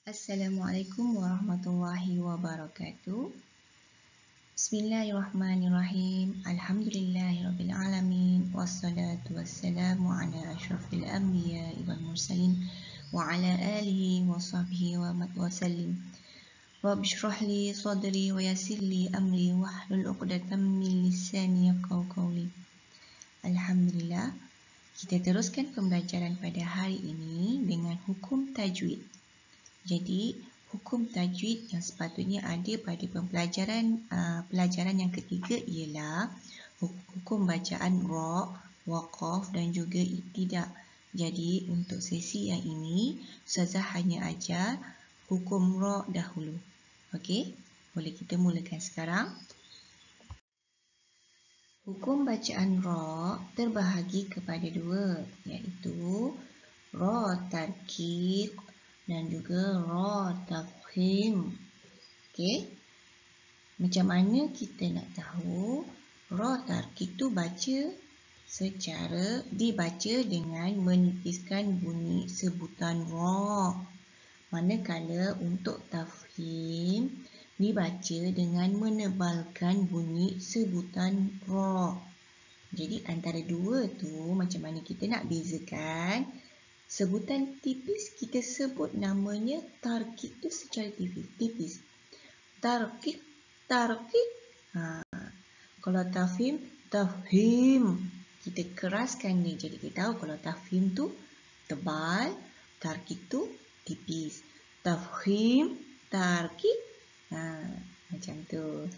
Assalamualaikum warahmatullahi wabarakatuh. Bismillahirrahmanirrahim. Alhamdulillahirabbil alamin wassalatu wassalamu ala asyrafil anbiya'i wal mursalin wa ala alihi wa sahbihi wa sallim. Rabbi shrah li sadri wa yassir li amri wahlul 'uqdatam min lisani yafqahu qawli. Alhamdulillah, kita teruskan pembelajaran pada hari ini dengan hukum tajwid. Jadi, hukum tajwid yang sepatutnya ada pada pelajaran yang ketiga ialah hukum bacaan ra, waqaf dan juga ibtidah. Jadi, untuk sesi yang ini, Ustazah hanya ajar hukum ra dahulu. Okey, boleh kita mulakan sekarang. Hukum bacaan ra terbahagi kepada dua, iaitu ra tarqiq dan juga ra tafkhim. Okey. Macam mana kita nak tahu ra tarqiq tu dibaca dengan menipiskan bunyi sebutan ra. Manakala untuk tafkhim dibaca dengan menebalkan bunyi sebutan ra. Jadi antara dua tu macam mana kita nak bezakan? Sebutan tipis kita sebut namanya tarqiq tu secara tipis. Tarqiq. Kalau tafhim, kita keraskan dia. Jadi kita tahu kalau tafhim tu tebal, tarqiq tu tipis. Tafhim, tarqiq, macam tu.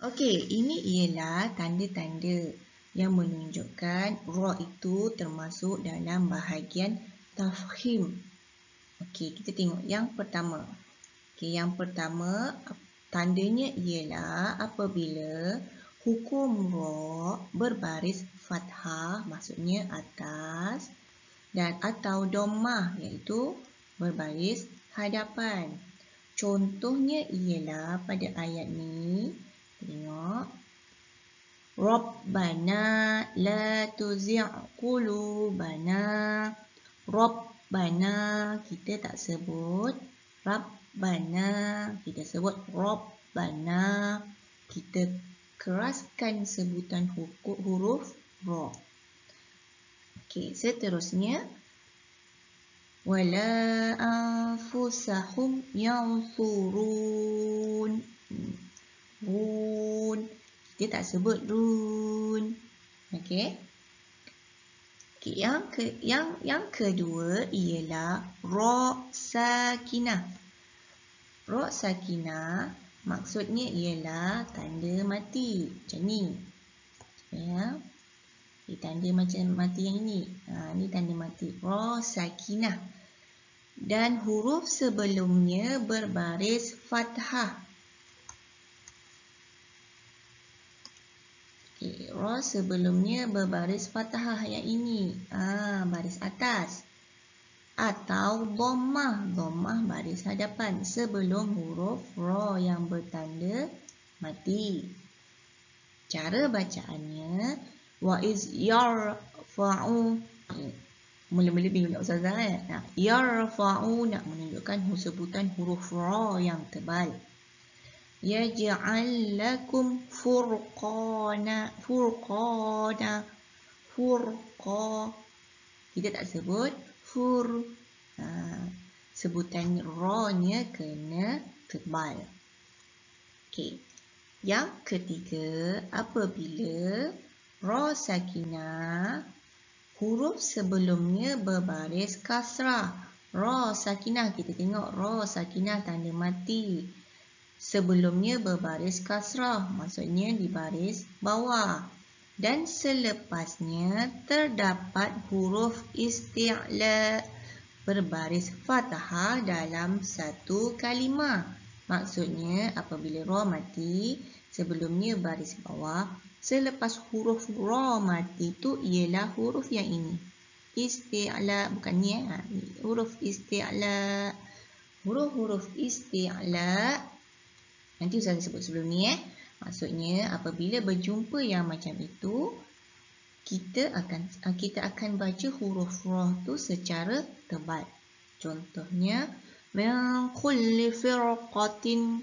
Okey, ini ialah tanda-tanda yang menunjukkan ra itu termasuk dalam bahagian tafkhim. Okey, kita tengok yang pertama. Okey, yang pertama tandanya ialah apabila hukum ra berbaris fathah, maksudnya atas, dan atau dhammah, iaitu berbaris hadapan. Contohnya ialah pada ayat ni, tengok. Rabbana la tuzi' qulubana. Rabbana, kita tak sebut Rabbana, kita sebut Rabbana. Kita keraskan sebutan huruf ra. Okey, seterusnya wala anfusahum yansurun. Run, kita tak sebut run. Okey. Okey, yang kedua ialah ra sakinah. Ra sakinah maksudnya ialah tanda mati. Macam ni. Ya. Tanda macam mati yang ini. Ini tanda mati. Ra sakinah. Dan huruf sebelumnya berbaris fathah. Okay, ra sebelumnya berbaris fathah yang ini. Baris atas. Atau dhammah. Dhammah baris hadapan sebelum huruf ra yang bertanda mati. Cara bacaannya wa iz yarfa'u. Mula-mula bingung tak Ustazah? Yarfa'u nak menunjukkan sebutan huruf ra yang tebal. Yaj'al lakum furqana. Furqa. Kita tak sebut fur. Sebutan ra-nya kena tebal. Okey. Yang ketiga, apabila ra sakinah, huruf sebelumnya berbaris kasrah. Ra sakinah, kita tengok ra sakinah tanda mati. Sebelumnya berbaris kasrah, maksudnya di baris bawah. Dan selepasnya terdapat huruf isti'la berbaris fathah dalam satu kalimah. Maksudnya apabila ra mati, sebelumnya baris bawah, selepas huruf ra mati itu ialah huruf yang ini. Isti'la, bukan ni huruf isti'la. Huruf-huruf isti'la nanti Ustazah sebut sebelum ni. Maksudnya apabila berjumpa yang macam itu, kita akan baca huruf ra tu secara tebal. Contohnya min kulli firqatin,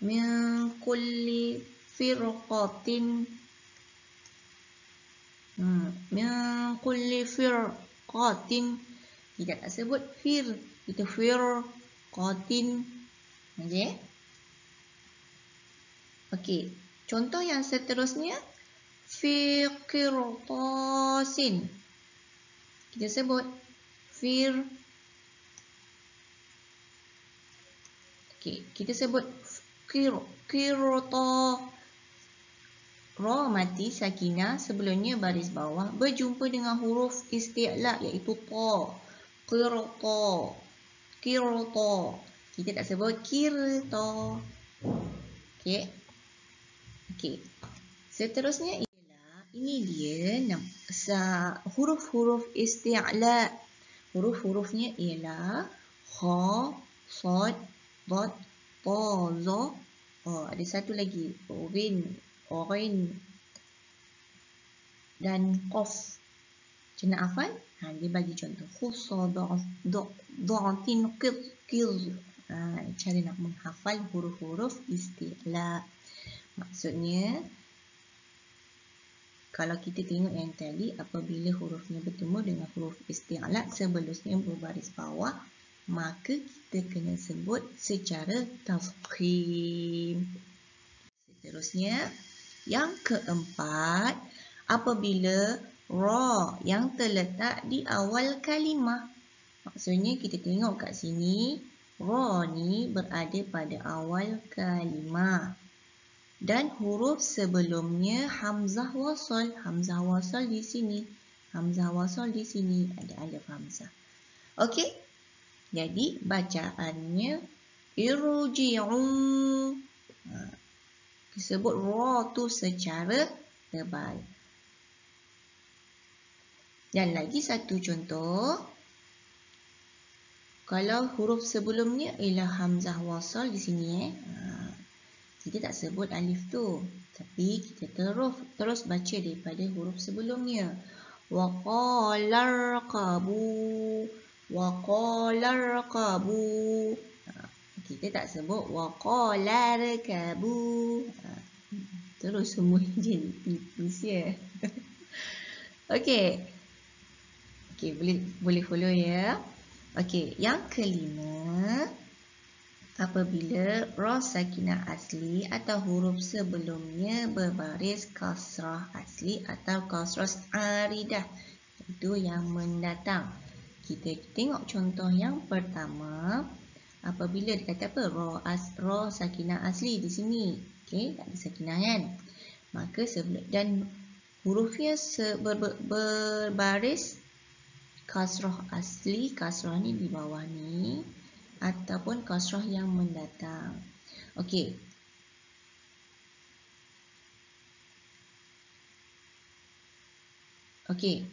min kulli firqatin, min kulli firqatin. Kita tak sebut fir, kita firqatin. Okey. Okey, contoh yang seterusnya fi qirtasin. Kita sebut fir. Okey, kita sebut qirta. Ra mati sakinah sebelumnya baris bawah berjumpa dengan huruf isti'la iaitu ta. Qirta. Qirta. Kita tak sebut kirta. Okey. Okey. Seterusnya ialah ini dia huruf-huruf isti'la. Huruf-hurufnya ialah kha, sad, dad, ta, za. Ada satu lagi, ghin dan qaf. Macam nak hafal? Dia bagi contoh. Khussa da'atin qiz. Cara nak menghafal huruf-huruf isti'la. Maksudnya, kalau kita tengok yang tadi, apabila hurufnya bertemu dengan huruf isti'la sebelumnya berbaris bawah, maka kita kena sebut secara tafkhim. Seterusnya, yang keempat, apabila ra yang terletak di awal kalimah. Maksudnya kita tengok kat sini, ra ni berada pada awal kalimah. Dan huruf sebelumnya hamzah wasal. Hamzah wasal di sini. Hamzah wasal di sini. Ada alif hamzah. Okey. Jadi bacaannya irji'u. Disebut ra tu secara tebal. Dan lagi satu contoh. Kalau huruf sebelumnya ialah hamzah wasal di sini. Kita tak sebut alif tu. Tapi kita terus baca daripada huruf sebelumnya. Wa qalarqabu. Wa qalarqabu. Kita tak sebut wa qalarqabu. Terus semua jadi tipis ya. Okey. Okey, boleh follow ya. Okey, yang kelima, apabila ra sakinah asli atau huruf sebelumnya berbaris kasrah asli atau kasrah aridah, itu yang mendatang. Kita tengok contoh yang pertama. Apabila dia kata apa? Ra sakinah asli di sini. Okey, tak ada sakinah kan? Maka dan hurufnya berbaris kasrah asli, kasrah ni di bawah ni, ataupun kasrah yang mendatang. Okey. Okey.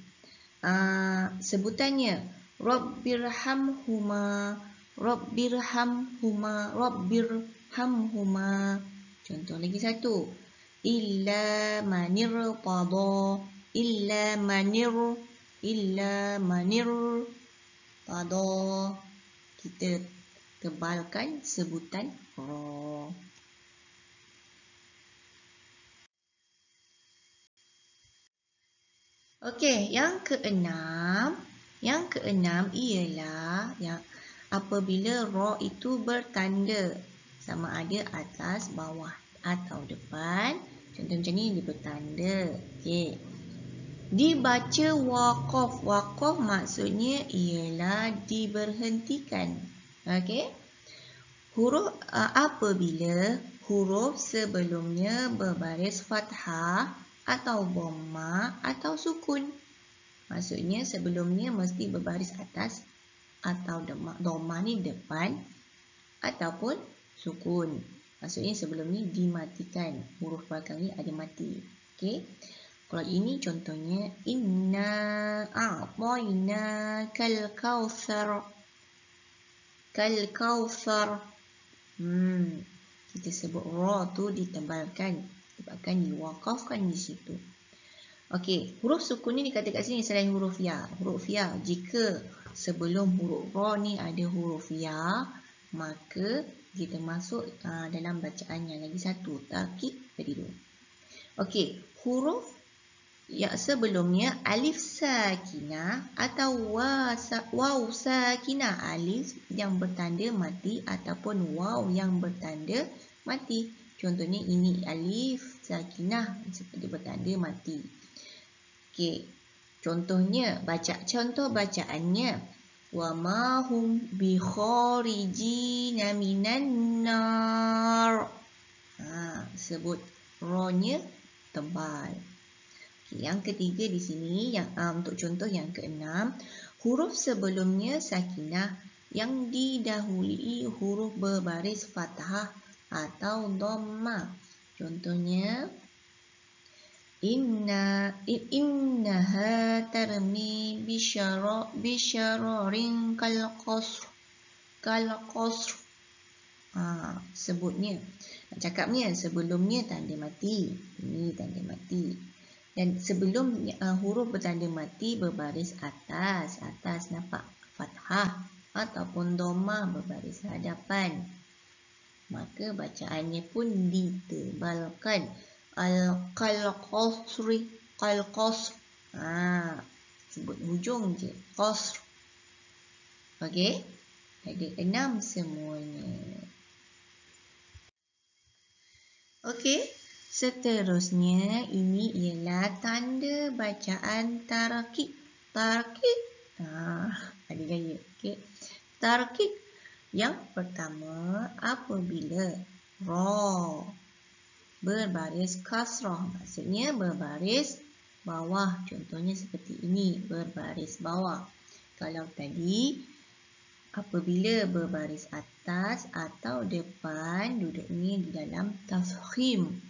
Sebutannya Rabbirhamhuma, Rabbirhamhuma, Rabbirhamhuma. Contoh lagi satu. Illa manirtada, illa manirtada. Kita tebalkan sebutan ra. Okey, yang keenam ialah apabila ra itu bertanda sama ada atas, bawah atau depan. Contoh macam ni, dia bertanda. Okey. Dibaca waqaf. Waqaf maksudnya ialah diberhentikan. Okey. Apabila huruf sebelumnya berbaris fathah atau dhamma atau sukun. Maksudnya sebelumnya mesti berbaris atas atau dhamma ni depan ataupun sukun. Maksudnya sebelum ni dimatikan. Huruf belakang ni ada mati. Okey. Kalau ini contohnya inna a'tayna kal kautsar. Kal kautsar. Kita sebut ra tu ditebalkan sebabkan diwaqafkan di situ. Okey, huruf sukun ni dikata kat sini selain huruf ya. Huruf ya, jika sebelum huruf ra ni ada huruf ya, maka kita masuk dalam bacaan yang lagi satu, tarkib tadi tu. Okey, huruf yang sebelumnya alif sakinah atau waw sakinah, alif yang bertanda mati ataupun waw yang bertanda mati. Contohnya ini alif sakinah seperti bertanda mati. Okey, contohnya contoh bacaannya wa ma hum bi kharijina minan nar. Sebut ra-nya tebal. Okay, yang ketiga di sini yang untuk contoh yang keenam, huruf sebelumnya sakinah yang didahului huruf berbaris fathah atau dhammah. Contohnya innaha tarmi bisyararin kal qasr. Sebutnya, cakapnya sebelumnya tanda mati. Ini tanda mati. Dan sebelum huruf bertanda mati berbaris atas nampak fathah ataupun dhammah berbaris hadapan, maka bacaannya pun ditebalkan. Al-qasri, qal-qasr. Sebut hujung je, qasr. Okey, ada 6 semuanya. Okey, seterusnya ini ialah tanda bacaan tarkib. Tarkib. Ada gaya. Okey. Tarkib yang pertama apabila ra berbaris kasrah, maksudnya berbaris bawah. Contohnya seperti ini, berbaris bawah. Kalau tadi apabila berbaris atas atau depan, duduknya di dalam tafkhim.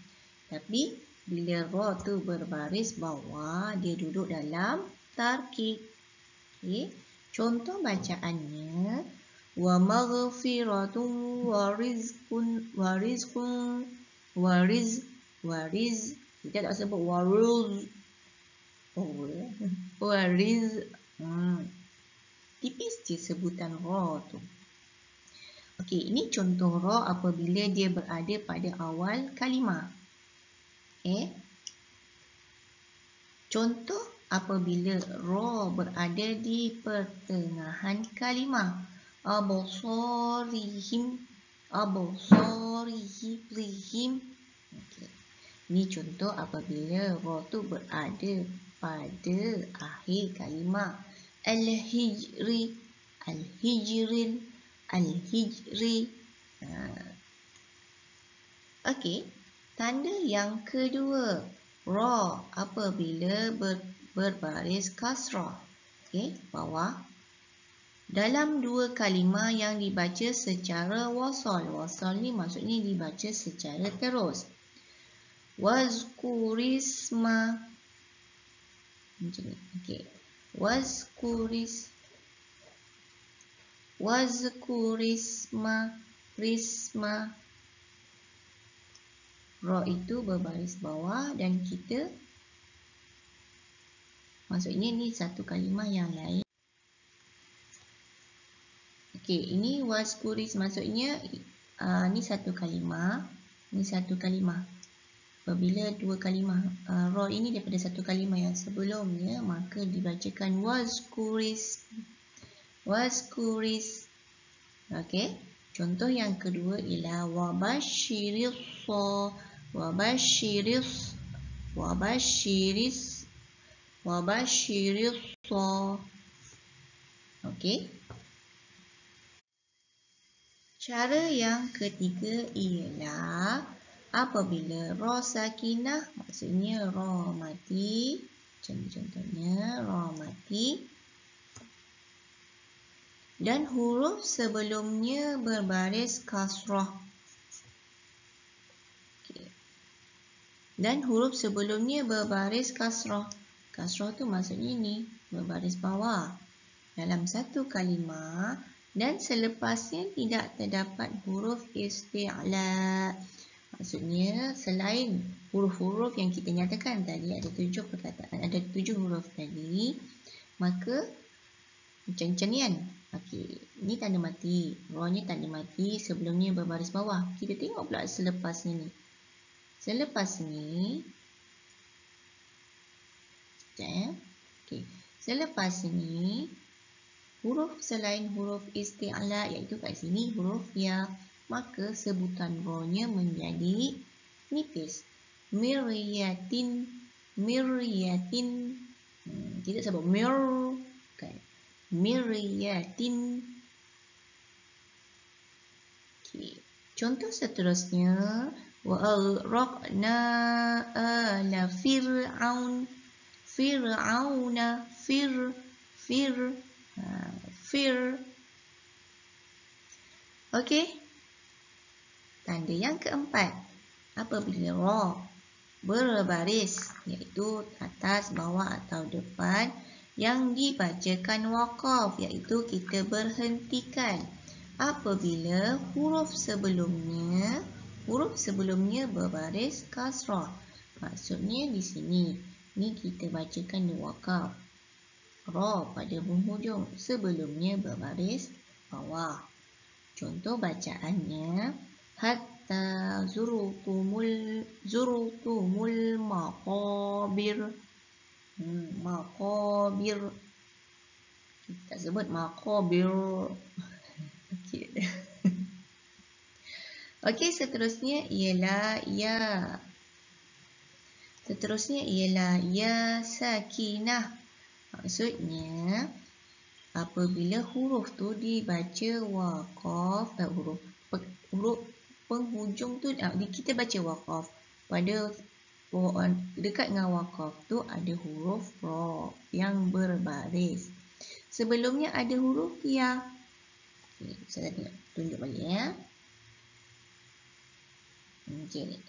Tapi bila ra tu berbaris bawah, dia duduk dalam tarkib. Okay. Contoh bacaannya wa maghfiratun wa rizqun kita tak sebut waruz. Wariz. Tipis je sebutan ra tu. Okey, ini contoh ra apabila dia berada pada awal kalimah. Contoh apabila ra berada di pertengahan kalimah. Absarihim. Okay. Ini contoh apabila ra tu berada pada akhir kalimah. Al-hijri. Okey, tanda yang kedua, ra apabila berbaris kasrah. Okey, bawah. Dalam dua kalimah yang dibaca secara wasal. Wasal ni maksudnya dibaca secara terus. Wazkurisma. Macam ni. Okey. Risma. Ra itu berbaris bawah dan kita maksudnya ni satu kalimah yang lain. Okey, ini wazkuris maksudnya ni satu kalimah, ni satu kalimah. Apabila dua kalimah ra ini daripada satu kalimah yang sebelumnya, maka dibacakan wazkuris. Okey, contoh yang kedua ialah wabashiris. Okey. Cara yang ketiga ialah apabila ra sakinah, maksudnya ra mati. Contohnya ra mati. Dan huruf sebelumnya berbaris kasrah. Okay. Dan huruf sebelumnya berbaris kasrah. Kasrah tu maksudnya ni, berbaris bawah. Dalam satu kalimah dan selepasnya tidak terdapat huruf isti'la. Maksudnya selain huruf-huruf yang kita nyatakan tadi, ada 7 perkataan, ada 7 huruf tadi, maka macam ni kan. Okey, ni tanda mati. Ra-nya tanda mati, sebelumnya berbaris bawah. Kita tengok pula selepas ni. Selepas ni, okey. Selepas ni, huruf selain huruf isti'la, iaitu kat sini huruf ya, maka sebutan ra-nya menjadi nipis. Miryatin, miryatin. Kita sebut mir, kan? Miryatin. Okay. Contoh seterusnya, wa aghraqna ala fir'aun, fir'auna, fir. Okey. Tanda yang keempat, apabila ra berbaris, iaitu atas, bawah atau depan, yang dibacakan waqaf, iaitu kita berhentikan apabila huruf sebelumnya berbaris kasrah. Maksudnya di sini, ni kita bacakan di waqaf. Ra pada penghujung, sebelumnya berbaris bawah. Contoh bacaannya, hatta zurtumul maqabir. Maqabir. Kita sebut maqabir. Okey. Okey, seterusnya ialah ya. Ya sakinah. Maksudnya apabila huruf tu dibaca waqaf, huruf penghujung tu kita baca waqaf, pada dekat dengan waqaf tu ada huruf ra yang berbaris. Sebelumnya ada huruf ya. Okay, saya tunjuk balik ya. Okey.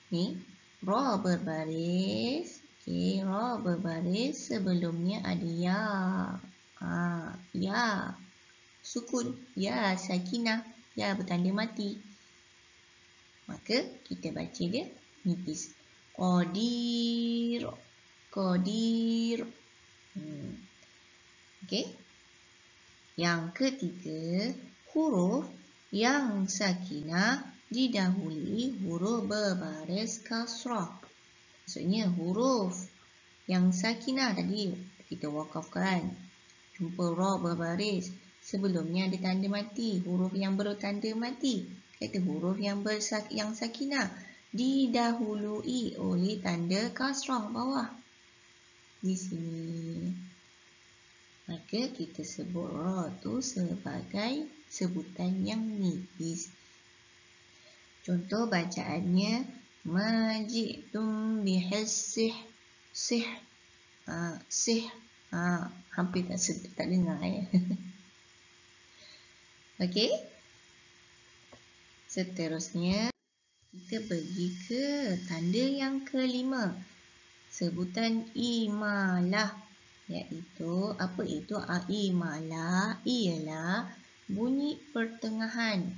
Ni ra berbaris. Okey, ra berbaris, sebelumnya ada ya. Ya. Sukun. Ya sakinah. Ya bertanda mati. Maka kita baca dia nipis. Qadir. Okey. Yang ketiga, huruf yang sakinah didahului huruf berbaris kasrah. Maksudnya huruf yang sakinah tadi kita wakafkan. Jumpa ra berbaris. Sebelumnya ada tanda mati. Huruf yang bertanda mati. Kata huruf yang sakinah didahului oleh tanda kasrah bawah. Di sini. Maka kita sebut ra tu sebagai sebutan yang nipis. Contoh bacaannya, majitum bihissih. Hampir tak dengar ya. Okey. Seterusnya kita pergi ke tanda yang kelima. Sebutan imalah, iaitu apa itu imalah? Ialah bunyi pertengahan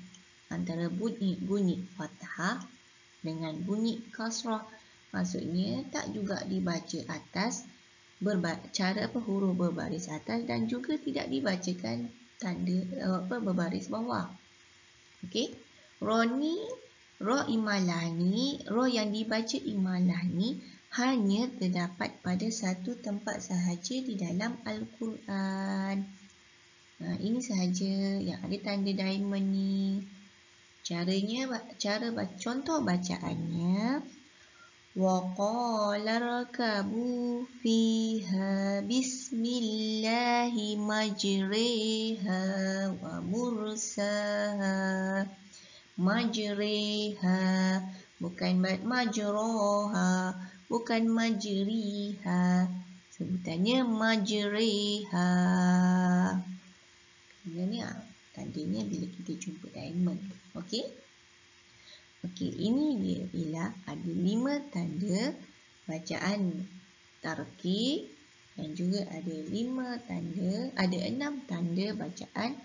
antara bunyi fathah dengan bunyi kasrah. Maksudnya tak juga dibaca atas huruf berbaris atas, dan juga tidak dibacakan tanda berbaris bawah. Okey. Ra imalah ni, ra yang dibaca imalah ni hanya terdapat pada satu tempat sahaja di dalam Al-Quran. Ini sahaja yang ada tanda diamond ni. Contoh bacaannya, wa qala rakabu fiha bismillahi majriha wa mursaha. Majriha, bukan majroha, bukan majriha. Sebutannya majriha. Ini tandanya bila kita jumpa diamond. Okey. Ini dia bila ada 5 tanda bacaan tarkib, dan juga ada 6 tanda bacaan